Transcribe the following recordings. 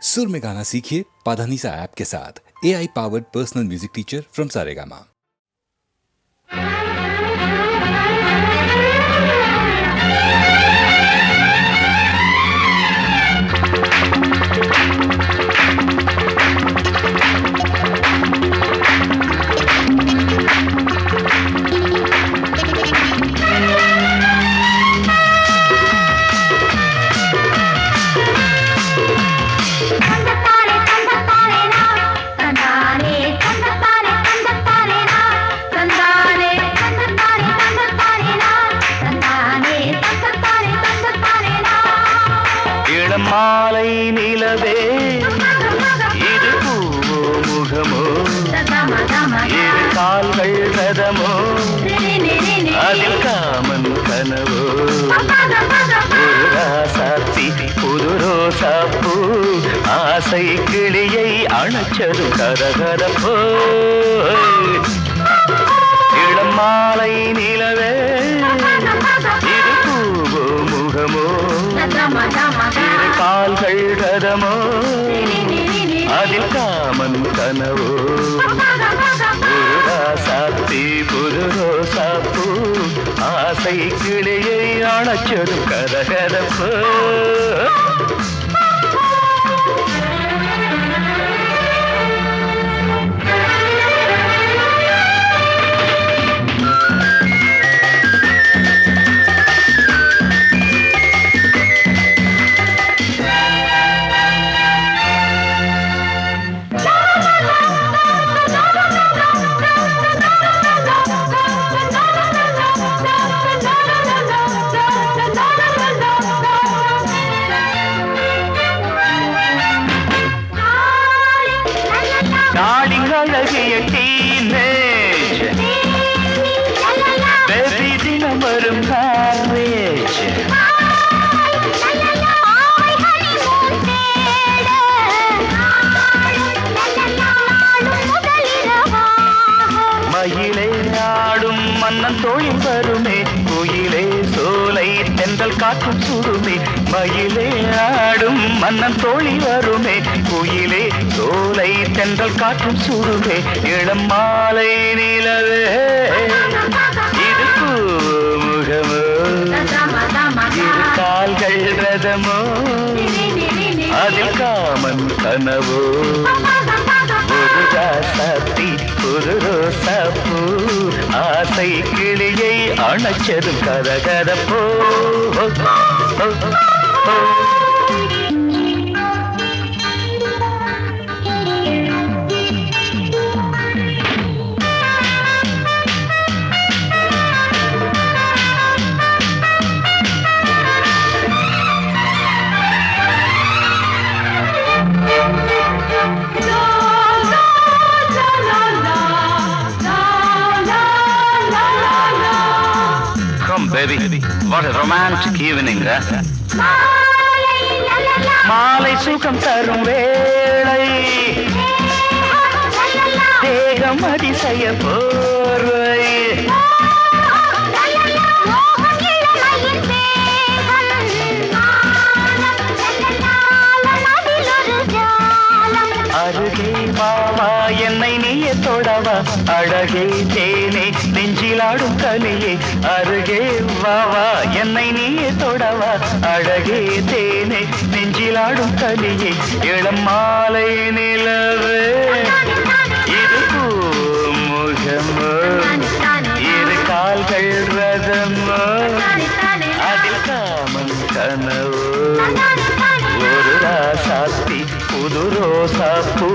सुर में गाना सीखिए पाधानीसा ऐप के साथ। AI powered personal music teacher from Saregama. மாலை நிலவே இது பூவோ முகமோ இரு கால்கள் ரதமோ அதில் காமன் கனவோ ஒரு ராசாத்தி புது ரோசாப்பூ ஆசை கிளியை அணைச்சது கரகரப்போ இளம் மாலை நிலவே இது பூவோ முகமோ இரு கால்கள் ரதமோ அதில் காமன் கனவோ ஒரு ராசாத்தி புது ரோசாப்பூ ஆசை கிளியை அணைச்சது கரகரப்போ அழகிய டீனேஜ் பேபி தினம் வரும் காலேஜ் மயிலே ஆடும் மன்னன் தோழில் வருமே கோயிலே சோலை தென்றல் காற்றும் சுடுமே மயிலே ஆடும் மன்னன் தோழி வருமே கோயிலே சோலை தென்றல் காற்றும் சுடுமே இளம் மாலை நிலவே இது முகமோ இரு கால்கள் ரதமோ அதில் காமன் கனவோ ஒரு ராசாத்தி புது ரோசாப்பூ ஆசை கிளியை அணைச்சது கரகரப்போ Baby, what a romantic evening, மாலை சுகம் தரும் வேளை தேகம் அதிசய போர்வை அருகே மாவா என்னை நீயே தொடவா அழகே தேனே நெஞ்சிலாடும் கனியே அருகே வாவா என்னை நீயே தொடவா அழகே தேனே நெஞ்சிலாடும் கனியே இளம் மாலை நிலவே இது முகமோ இரு கால்கள் ரதமோ அதில் காமன் கனவோ ஒரு ராசாத்தி புது ரோசாப்பூ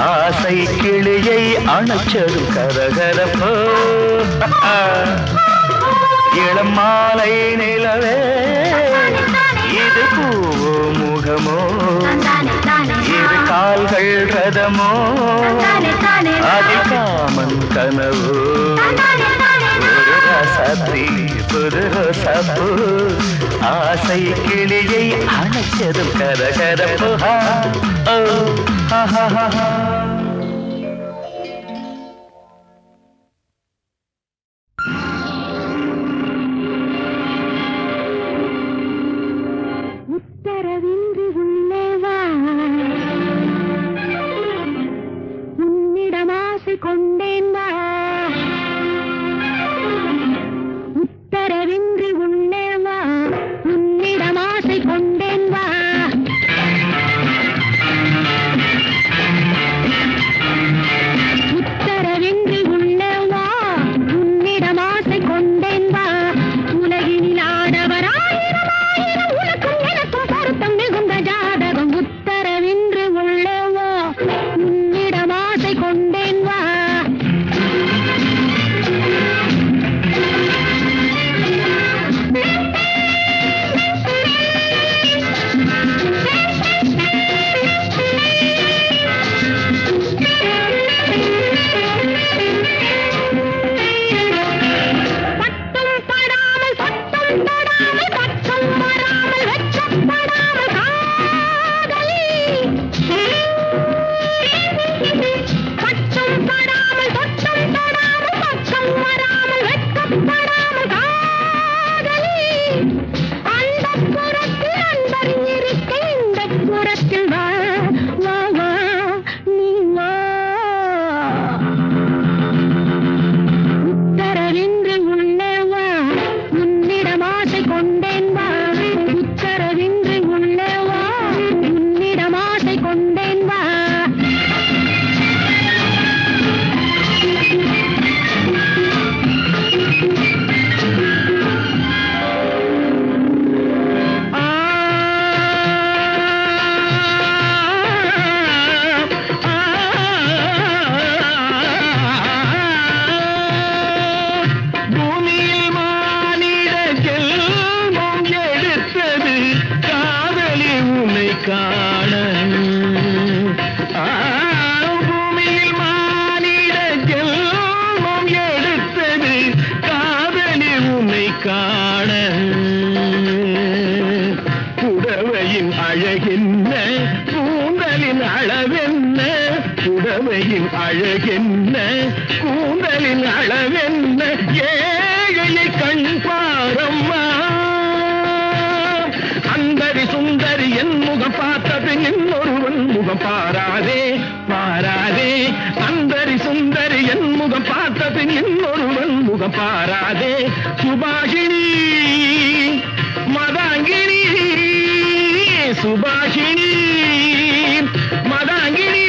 ஆசை கிளியை அணைச்சது கரகரப்போ இளம் மாலை நிலவே இது பூவோ முகமோ இரு கால்கள் ரதமோ அதில் காமன் கனவோ ஒரு ராசாத்தி புது ரோசாப்பூ ஆசை கிளியை அணைச்சது கரகரப்போ உத்தரவின்றி உள்ளே வா ஆசை கொண்டேன் வா உத்தரவின்றி உள்ளே வா உன்னிடம் ஆசை கொண்டேன் வா உத்தரவின்றி உள்ளே வா உன்னிடம் ஆசை கொண்டேன் வா உலகினில் ஆடவர் ஆயிரம் ஆயிரம் உனக்கும் எனக்கும் பொருத்தம் மிகுந்த ஜாதகம் உத்தரவின்றி உள்ளே வா உன்னிடம் ஆசை கொண்டேன் வா அழகென்ன கூந்தலின் அளவென்ன ஏழையை கண் பாரம்மா அந்தரி சுந்தரி என் முகம் பார்த்தது இன்னொருவன் முகம் பாராதே பாராதே அந்தரி சுந்தரி என் முகம் பார்த்தது இன்னொருவன் முகம் பாராதே சுபாஷினி மதாங்கினி சுபாஷினி மதாங்கினி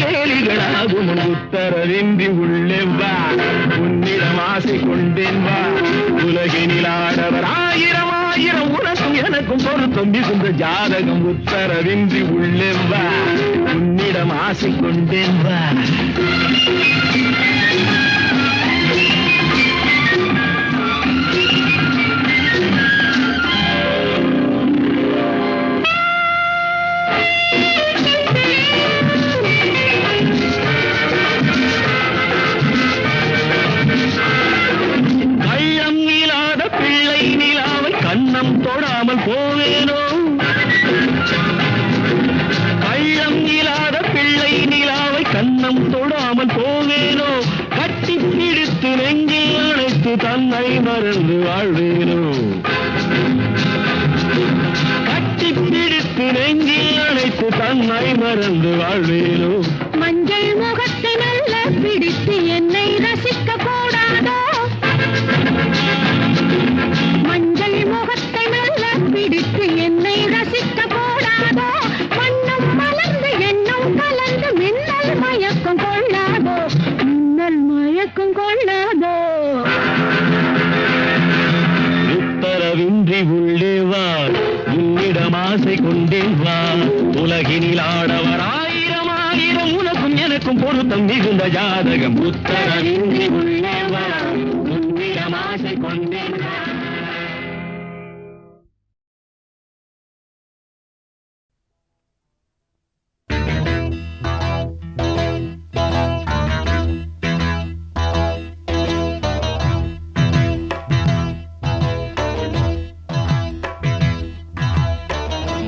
கேலிகளாகும் உத்தரவின்றி உள்ளே வா உன்னிடம் ஆசை கொண்டேன் வா உலகினில் ஆடவர் ஆயிரம் ஆயிரம் உனக்கும் எனக்கும் பொருத்தம் மிகுந்த ஜாதகம் உத்தரவின்றி உள்ளே வா உன்னிடம் ஆசை கொண்டேன் வா தொடாமல் போவேனோ கள்ளம் இல்லாத பிள்ளை நிலாவை கண்ணம் தொடாமல் போவேனோ கட்டி பிடித்து நெஞ்சில் அணைத்து தன்னை மறந்து வாழ்வேனோ கட்டி பிடித்து நெஞ்சில் அணைத்து தன்னை மறந்து வாழ்வேனோ மஞ்சள் முகத்தை நல்ல பிடித்து என்னை ரசிக்க கூடாதோ மஞ்சள் முகத்தை நல்ல பிடித்து என்னை ரசிக்க கூடாதோ மண்ணும் மலர்ந்து எண்ணம் கலந்து மின்னல் மயக்கம் கொள்ளாதோ மின்னல் மயக்கம் கொள்ளாதோ உத்தரவின்றி உள்ளே வா உன்னிடம் ஆசை கொண்டேன் வா உலகினில் ஆடவர் ஆயிரம் ஆயிரம் உனக்கும் எனக்கும் பொருத்தம் மிகுந்த ஜாதகம் உத்தரவின்றி உள்ளே வா உன்னிடம் ஆசை கொண்டேன் வா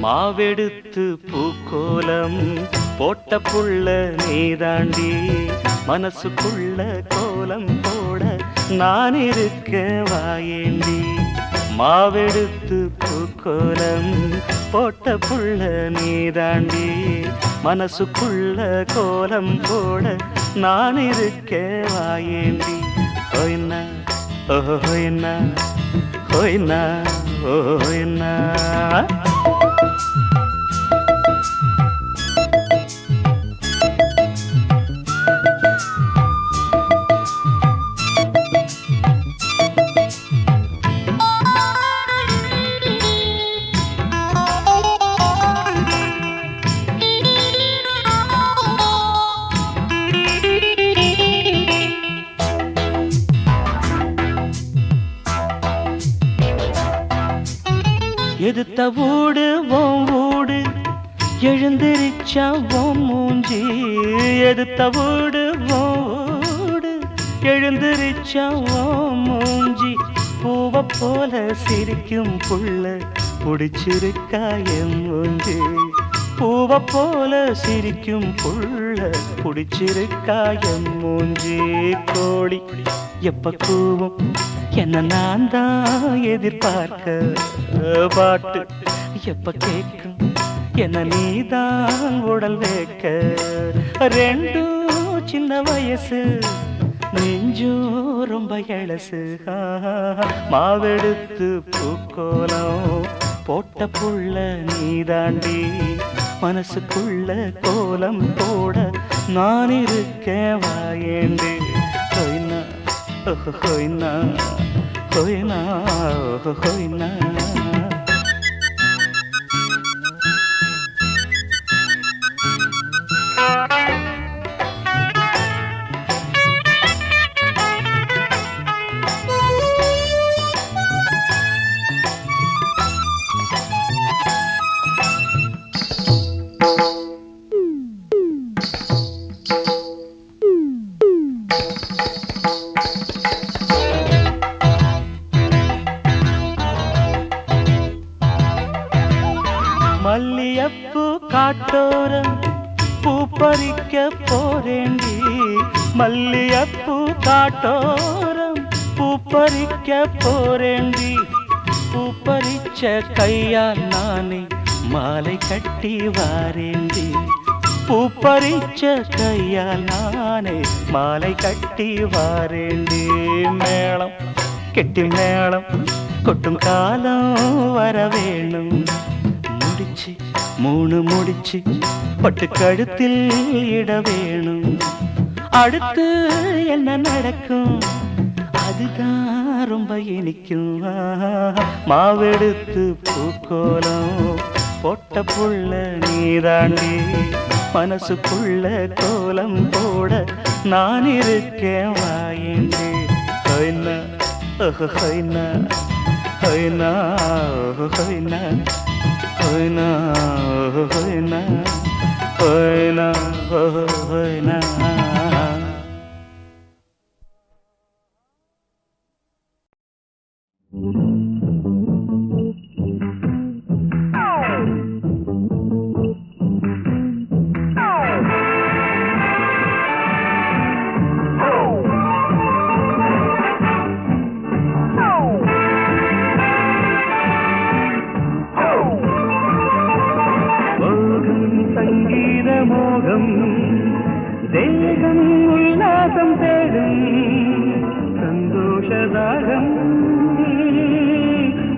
மாவெடுத்து பூக்கோலம் போட்ட புள்ள நீதாண்டி மனசுக்குள்ள கோலம் போட நான் இருக்க வாயேண்டி மாவெடுத்து பூ பூக்கோலம் போட்ட புள்ள நீதாண்டி மனசுக்குள்ள கோலம் போட நான் இருக்க வாயேண்டி ஹோய்னா ஓஹோய்னா ஹோய்னா ஓஹோய்னா எதுத்த வீடு ஓம் வீடு எழுந்திருச்சா ஓம் மூஞ்சி எதுத்த வீடு வீடு எழுந்திருச்சா ஓம் மூஞ்சி பூவ போல சிரிக்கும் புள்ள புடிச்சிருக்கா என் மூஞ்சி பூவ போல சிரிக்கும் புள்ள புடிச்சிருக்கா என் மூஞ்சி கோழி எப்ப கூவும் என்ன நான் தான் எதிர்பார்க்க பாட்டு எப்ப கேட்கும் என்ன நீதான் உடல் வைக்க ரெண்டும் சின்ன வயசு நெஞ்சும் ரொம்ப எழசு மாவெடுத்து பூக்கோலம் போட்ட புள்ள நீதாண்டி மனசுக்குள்ள கோலம் போட நான் இருக்கேன் வாயேண்டி ஹோய்னா ஹோய்னா ஹோய்னா ஹோய்னா மல்லியப்பூ காட்டோரம் பூ பறிக்க போறேண்டி மல்லியப்பூ காட்டோரம் பூ பறிக்க போறேண்டி பூ பறிச்ச கையால் நானே மாலை கட்டி வாரேண்டி பூ பறிச்ச கையால் நானே மாலை கட்டி வாரேண்டி மேளம் கெட்டி மேளம் கொட்டும் காலம் வர வேணும் முடிச்சு மூணு முடிச்சு பட்டு கழுத்தில் இட வேணும் அடுத்து என்ன நடக்கும் அதுதான் ரொம்ப இனிக்கும் மாவெடுத்து பூக்கோலம் போட்ட புள்ள நீதாண்டி மனசுக்குள்ள கோலம் போட நான் இருக்கேன் வாயேண்டி ஹோய்னா ஹோய்னா ஹோய்னா ஹோய்னா ஹோய்னா ஹோய்னா ஹோய்னா ஹோய்னா சங்கீத மோகம் தேகம் உல்லாசம் தேடும் சந்தோஷதாகம்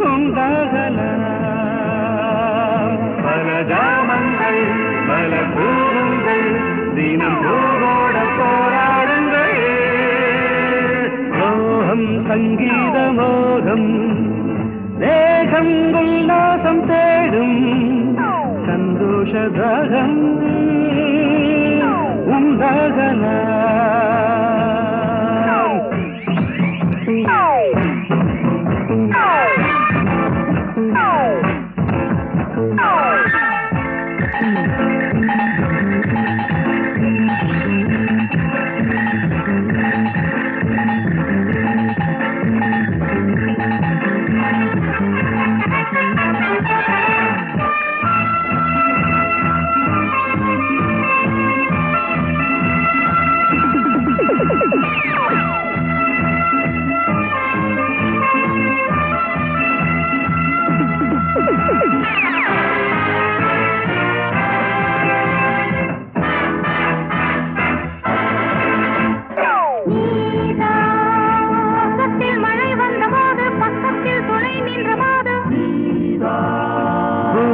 உண்டாகலாம் பல ஜாமங்கள் பல பூவுங்கள் தினம் பூவோட போராடுங்கள் மோகம் சங்கீத மோகம் தேகம் உல்லாசம் தேடும் சந்தோஷதாகம் உண்டாகலாம்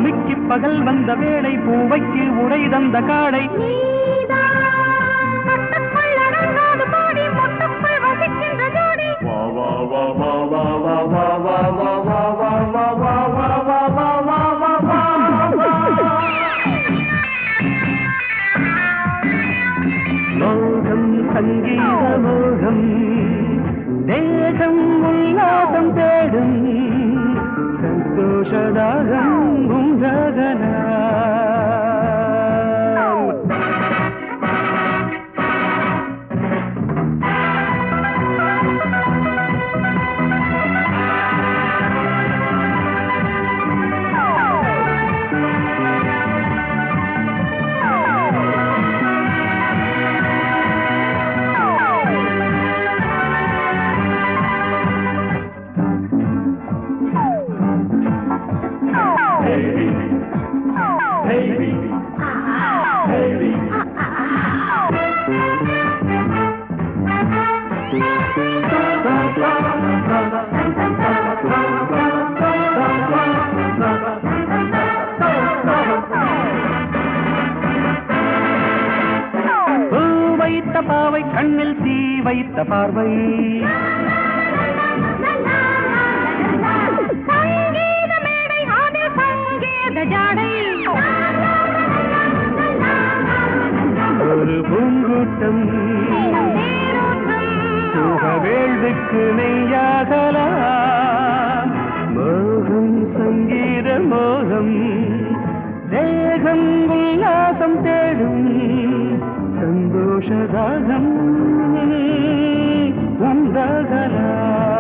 பூமிக்கு பகல் வந்த வேளை பூவைக்கு உடை தந்த காடை மோகம் சங்கீத மோகம் தேகம் உல்லாசம் தேடும் சந்தோஷதாகம் உங்ககனா வைத்த பாவை கண்ணில் தீ வைத்த பார்வை சங்கீத மேடை அதில் சங்கீத ஜாடை ஒரு பூங்கூட்டம் வேள்விக்கு நெய்யாகலாம் மோகம் சங்கீத மோகம் தேகம் உல்லாசம் தேடும் சந்தோஷதாகம் உண்டாகலாம்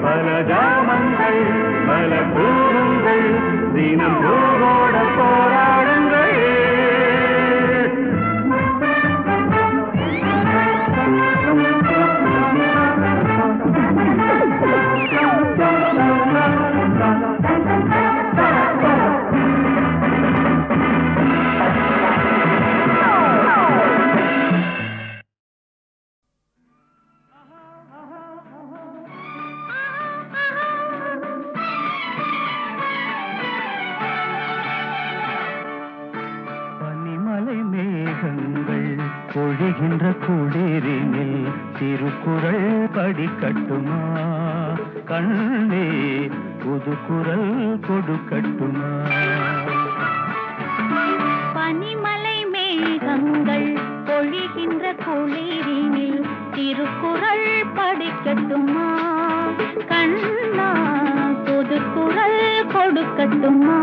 பல ஜாமங்கள் பல பூரங்கள் தினம் பூவோட போராடுங்கள் பொழிகின்ற குளிரினில் திருக்குறள் படிக்கட்டுமா கண்ணே புதுக்குறள் கொடுக்கட்டுமா பனிமலை மேகங்கள் பொழிகின்ற குளிரினில் திருக்குறள் படிக்கட்டுமா கண்ணா புதுக்குறள் கொடுக்கட்டுமா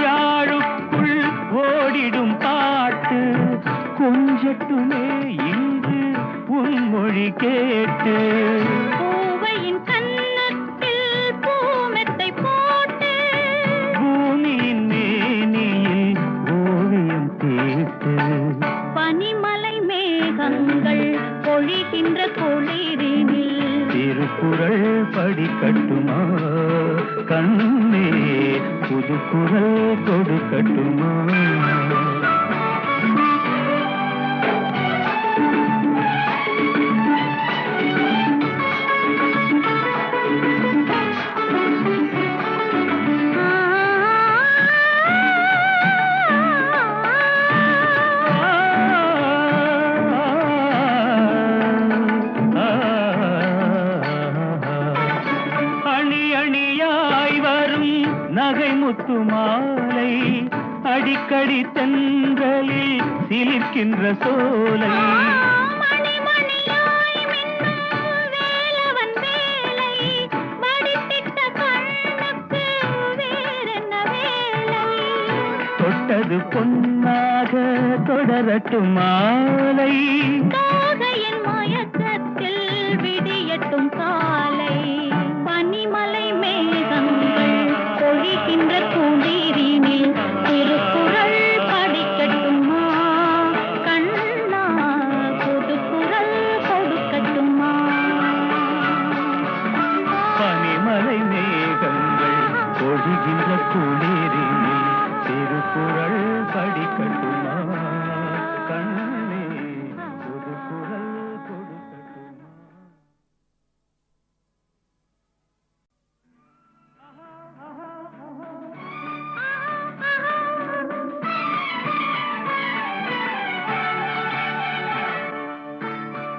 யாழுக்குள் ஓடிடும் பாட்டு கொஞ்சட்டுமே இங்கு உன்மொழி கேட்டு பூவையின் கன்னத்தில் பூமெத்தை போட்டு பூமியின் மேனியில் ஓவியம் தீட்டு பனிமலை மேகங்கள் பொழிகின்ற குளிரினில் திருக்குறள் படிக்கட்டுமா கண்ணே புதுக்குறள் கொடுக்கட்டுமா நகைமுத்து மாலை அடிக்கடி தென்றலில் சிலிர்க்கின்ற சோலை மணிமணியாய் மின்னும் வேலவன் வேலை மடித்திட்ட கண்ணுக்கு வேறென்ன வேலை தொட்டது பொன்னாக தொடரட்டும் மாலை தாகையின் மயக்கத்தில் விடியட்டும் காலை பனிமலை மேல் பொழிகின்ற குளிரினில் திருக்குறள் படிக்கட்டுமா கண்ணே ஒரு குரல் கொடுக்கட்டுமா.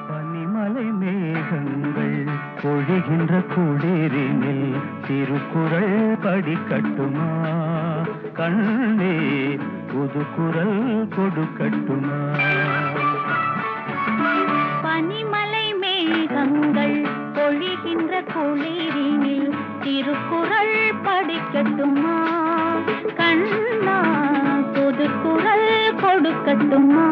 பனிமலை மேகங்கள் பொழிகின்ற குளிரினில் திருக்குறள் படிக்கட்டுமா கண்ணே புது குரல் கொடுக்கட்டுமா. பனிமலை மேகங்கள் பொழிகின்ற குளிரினில் திருக்குறள் படிக்கட்டுமா கண்ணா புது குரல் கொடுக்கட்டுமா.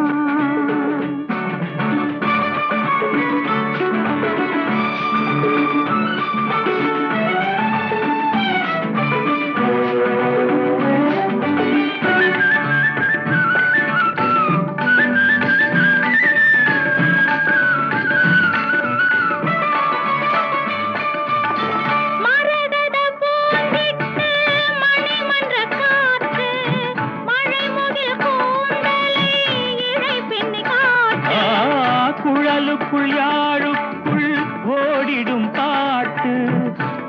குழலுக்குள் யாழுக்குள் ஓடிடும் பாட்டு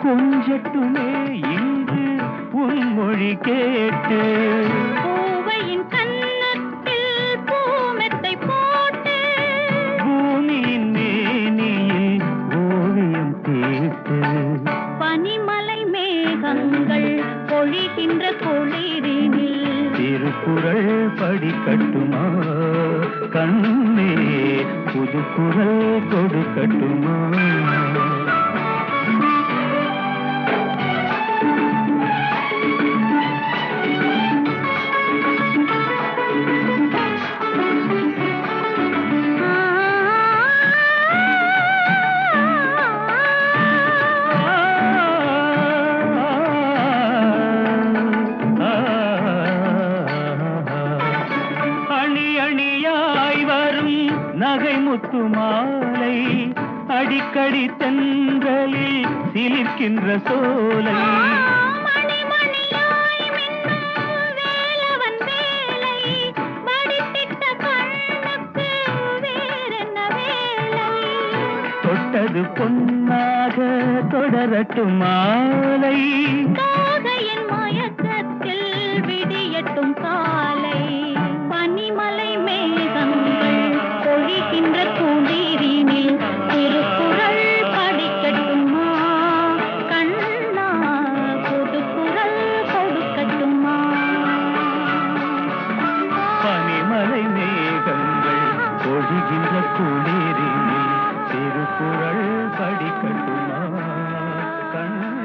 கொஞ்சட்டுமே இன்று உன்மொழி கேட்டு. பூவையின் கன்னத்தில் பூமெத்தை போட்டு பூமியின் மேனியில் ஓவியம் தீட்டு. பனிமலை மேகங்கள் பொழிகின்ற குளிரினில் திருக்குறள் படிக்கட்டுமா கண்ணே புது குரல் கொடுக்கட்டுமா. நகை முத்து மாலை அடிக்கடி தென்றலில் சிலிர்க்கின்ற சோலை. மணிமணியாய் மின்னும் வேலவன் வேலை வடித்திட்ட கண்ணுக்கு வேறென்ன வேலை. தொட்டது பொன்னாக தொடரட்டும் மாலை தோகையின் மயக்கத்தில் விடியட்டும் காலை. பனிமலை மேகங்கள் பொழிகின்ற குளிரினில் திருக்குறள் படிக்கட்டுமா கண்ணா புது குரல் கொடுக்கட்டுமா. பனிமலை மேகங்கள் பொழிகின்ற குளிரினில் திருக்குறள் படிக்கட்டுமா கண்ணா